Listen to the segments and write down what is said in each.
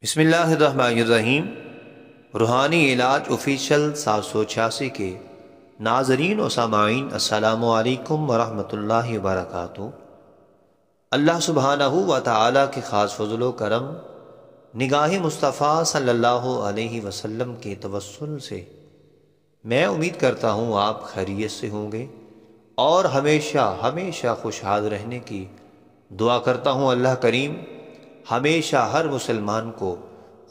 بسم اللہ الرحمن الرحیم۔ روحانی علاج آفیشل 786 کے ناظرین و سامعین، السلام علیکم ورحمۃ اللہ وبرکاتہ۔ اللہ سبحانہ و تعالیٰ کے خاص فضل و کرم، نگاہ مصطفیٰ صلی اللہ علیہ وسلم کے توسل سے میں امید کرتا ہوں آپ خیریت سے ہوں گے اور ہمیشہ خوشحال رہنے کی دعا کرتا ہوں۔ اللہ کریم ہمیشہ ہر مسلمان کو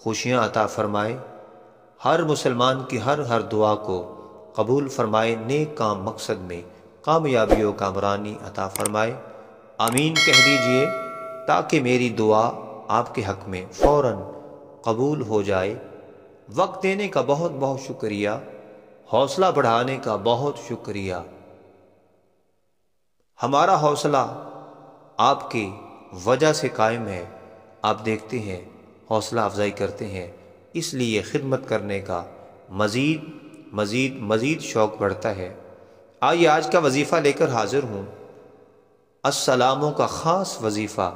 خوشیاں عطا فرمائے، ہر مسلمان کی ہر دعا کو قبول فرمائے، نیک کام مقصد میں کامیابی و کامرانی عطا فرمائے۔ آمین کہہ دیجئے تاکہ میری دعا آپ کے حق میں فوراً قبول ہو جائے۔ وقت دینے کا بہت بہت شکریہ، حوصلہ بڑھانے کا بہت شکریہ۔ ہمارا حوصلہ آپ کی وجہ سے قائم ہے، آپ دیکھتے ہیں، حوصلہ افزائی کرتے ہیں، اس لیے خدمت کرنے کا مزید شوق بڑھتا ہے۔ آئیے آج کا وظیفہ لے کر حاضر ہوں، السلاموں کا خاص وظیفہ،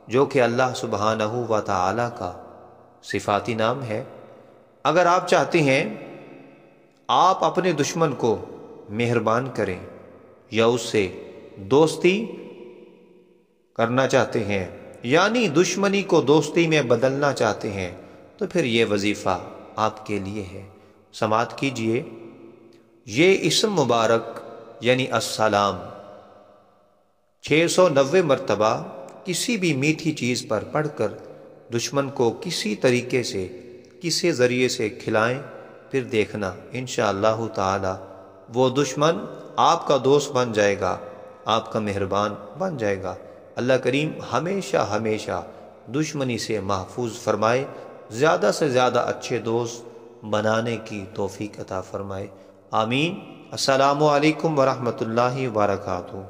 جو کہ اللہ سبحانہ و تعالیٰ کا صفاتی نام ہے۔ اگر آپ چاہتے ہیں آپ اپنے دشمن کو مہربان کریں یا اس سے دوستی کرنا چاہتے ہیں، یعنی دشمنی کو دوستی میں بدلنا چاہتے ہیں، تو پھر یہ وظیفہ آپ کے لیے ہے۔ سماعت کیجئے، یہ اسم مبارک یعنی السلام 690 مرتبہ کسی بھی میٹھی چیز پر پڑھ کر دشمن کو کسی طریقے سے، کسی ذریعے سے کھلائیں، پھر دیکھنا انشاءاللہ تعالی وہ دشمن آپ کا دوست بن جائے گا، آپ کا مہربان بن جائے گا۔ اللہ کریم ہمیشہ دشمنی سے محفوظ فرمائے، زیادہ سے زیادہ اچھے دوست بنانے کی توفیق عطا فرمائے۔ آمین۔ السلام علیکم ورحمۃ اللہ وبرکاتہ۔